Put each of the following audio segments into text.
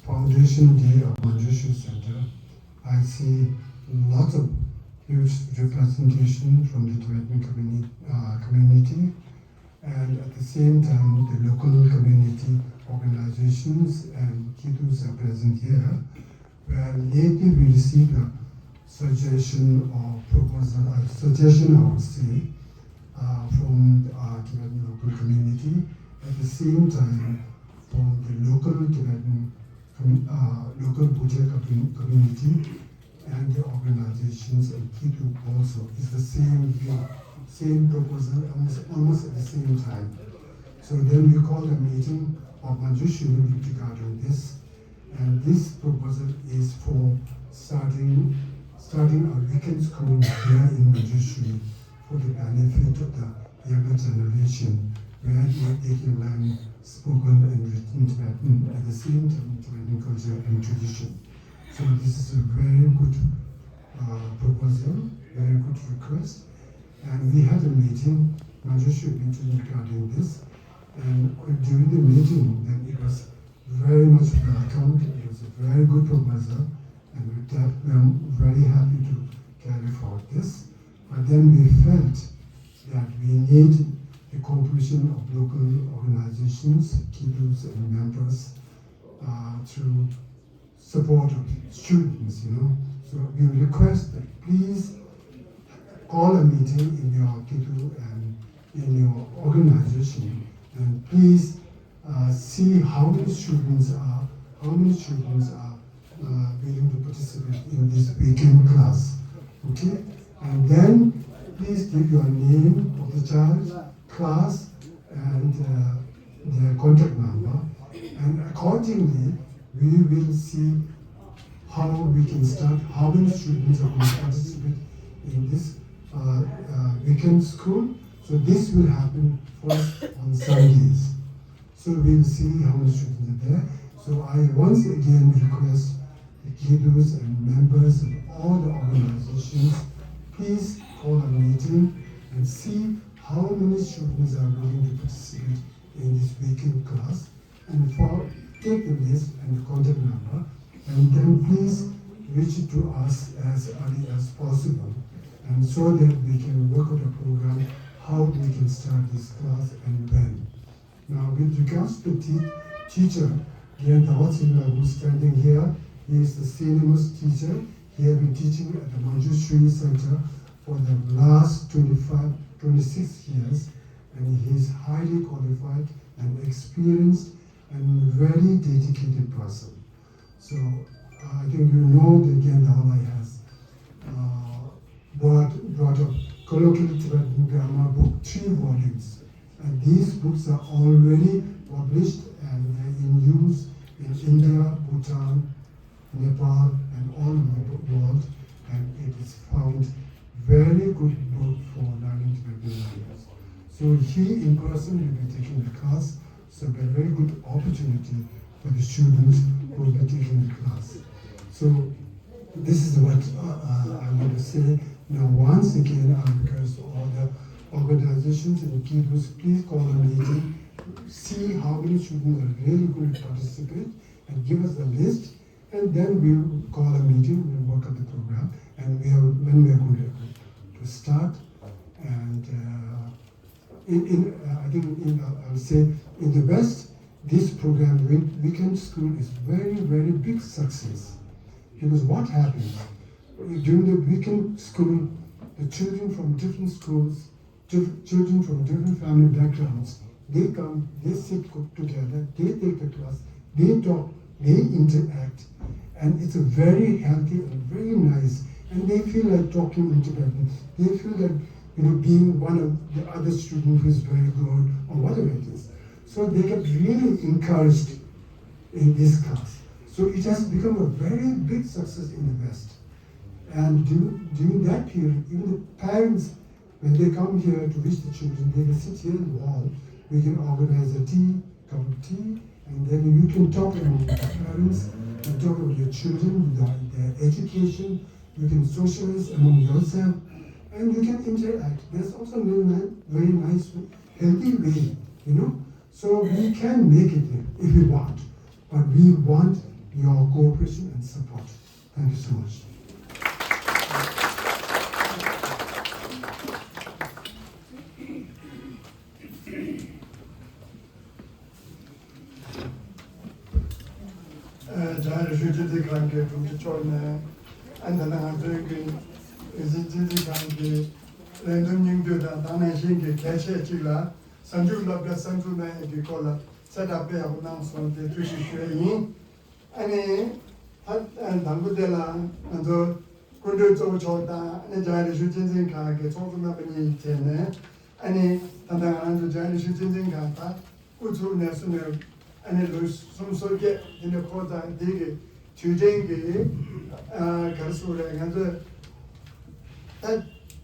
Foundation Day of Manjushu Center, I see lots of huge representation from the Tibetan community, and at the same time, the local community organizations and Kidus are present here. Where lately we received a suggestion or proposal, a suggestion I would say, from the Tibetan local community. At the same time, from the local Tibetan local Buddha community and the organizations and Kitu also is the same view, same proposal, almost at the same time. So then we called a meeting of Manjushu regarding this, and this proposal is for starting a weekend school here in Manjushu for the benefit of the younger generation, where they can learn spoken and written Tibetan at the same time Tibetan culture and tradition. So this is a very good proposal, very good request. And we had a meeting, Manjushu meeting regarding this. And during the meeting, then it was very much welcomed. It was a very good proposal. And with that, we're very happy to carry forward this. But then we felt that we need the cooperation of local organizations, Kidus and members to support students, So we request that please call a meeting in your Kidu and in your organization, and please see how many students are willing to participate in this weekend class. Okay? And then please give your name of the child, class, and their contact number, and accordingly we will see how we can start, how many students are going to participate in this weekend school. So this will happen first on Sundays. So we'll see how many students are there. So I once again request the Kidus and members of all the organizations, please call a meeting and see how many students are willing to participate in this weekend class, and take the list and the contact number, and then please reach it to us as early as possible, and so that we can work out a program how we can start this class and when. Now, with regards to the teacher, Gyan Tawatsila, who's standing here, he is the senior most teacher. He has been teaching at the Manjushri Center for the last 26 years, and he is highly qualified and experienced and very dedicated person. So I think you know that Gyan Tawatsila has brought a colloquial Tibetan grammar book, 3 volumes, and these books are already published and they're in use in India, Bhutan, Nepal, and all over the world, and it is found very good book for learning Tibetan language. So he in person will be taking the class, so a very good opportunity for the students who will be taking the class. So this is what I want to say. Now once again, I request all the organizations and Kidus, please call a meeting, see how many students are really going to participate, and give us a list, and then we'll call a meeting, we'll work on the program, and when we are going to start. And I think I'll say in the West, this program, weekend school, is very, very big success. Because what happens during the weekend school, the children from different schools, children from different family backgrounds, they come, they sit together, they take the class, they talk, they interact, and it's a very healthy and very nice, and they feel like talking in Tibetan. They feel like being one of the other students who is very good or whatever it is. So they get really encouraged in this class. So it has become a very big success in the West. And during that period, even the parents, when they come here to visit the children, they will sit here in the hall. We can organize a cup of tea, and then you can talk among the parents, and talk about your children, their education. You can socialize among yourself, and you can interact. There's also a very nice, healthy way, So we can make it if we want, but we want your cooperation and support. Thank you so much. 잘 주제들 관계 좀 좋네. 안다나 저기 이제 관계 랜덤님들다 나는 신기 개체지라 산주럽다 산주네 이거라 세답해 하고 나서한테 주시셔이 아니 한 당구들라 저 군들 좀 좋다 아니 잘 주제들 관계 총수나 분이 있네 아니 단단한 잘 주제들 관계 꾸준히 수내 아니 숨속에 있는 거다 되게 주제인게 가르소래 간저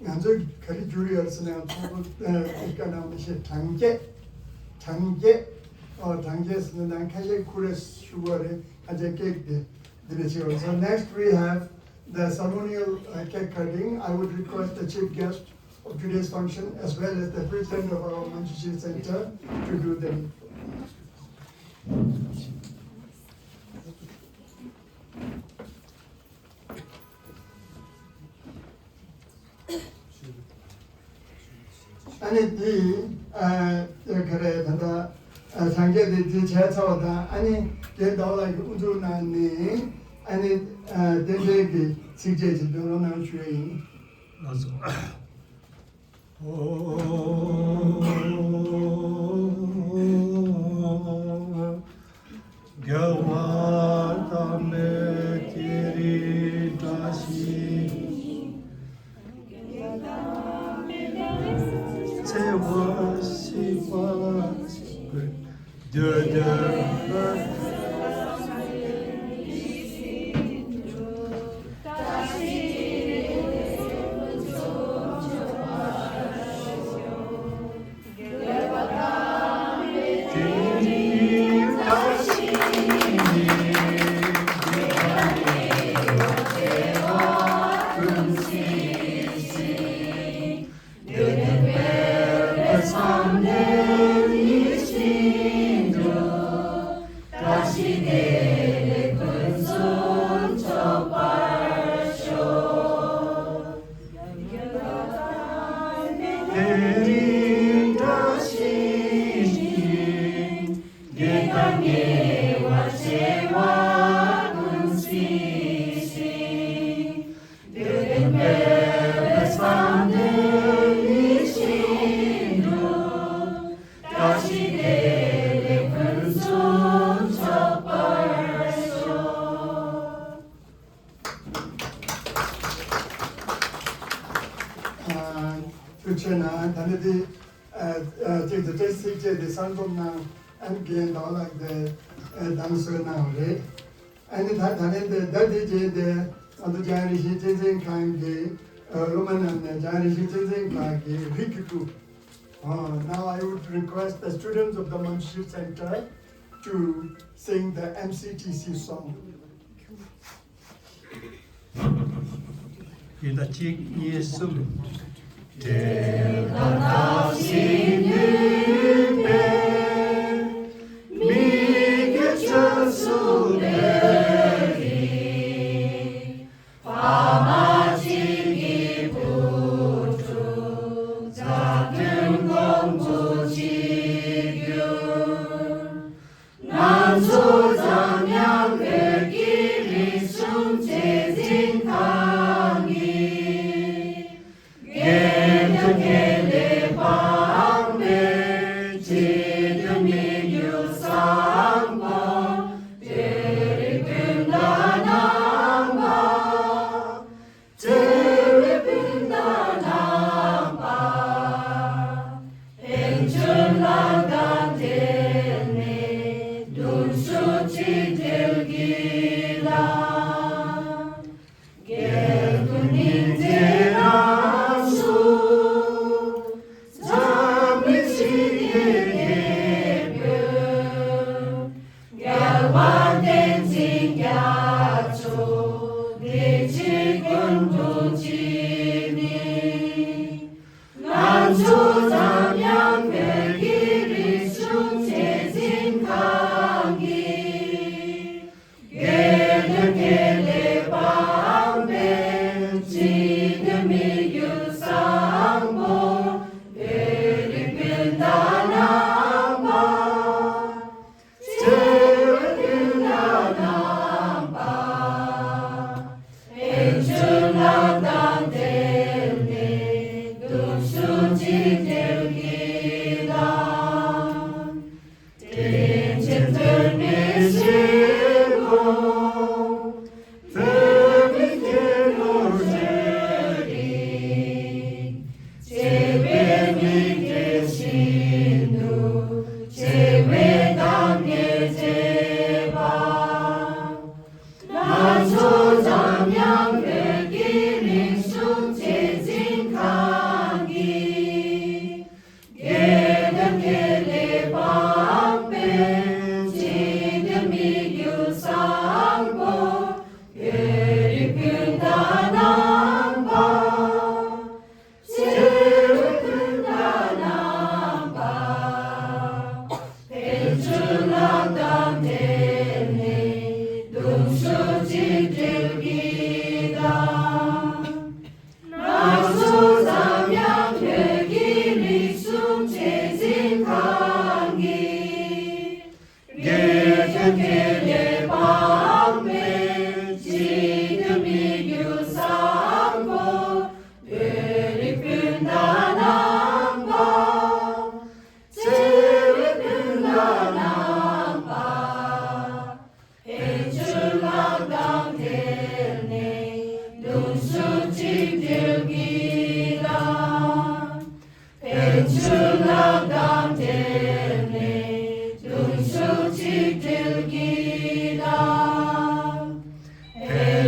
간저 거리 줄이었으나 이까나는 시 단계에서는 난 가장 쿨레스 슈거를 가장 깨끗이 드리죠. So next we have the ceremonial cake cutting. I would request the chief guest of today's function as well as the president of our Manjushri Center to do the 아니 그래 단다 장계들이 제쳐다 아니 걔도라 우주나니 아니 대대기 직제지 도로나 주의 맞아 겨와담에 길이 다시 세워시와 그렇잖아. 단지 지금 제시제 산동나 함께 나올때 당선나오래. 아니 다 다른데 다들이제 아주 자리 시제생 관계 로만한 자리 시제생 관계 리크투. Now I would request the students of the Manjushri Center to sing the MCTC song. 일다직 예수 대단하신 배 미개천 수배리 파마지기 부투 작은 공부지규 남소장양 백길이 숨재진 강이 개내 방배 지금이 유상권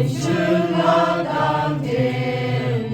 주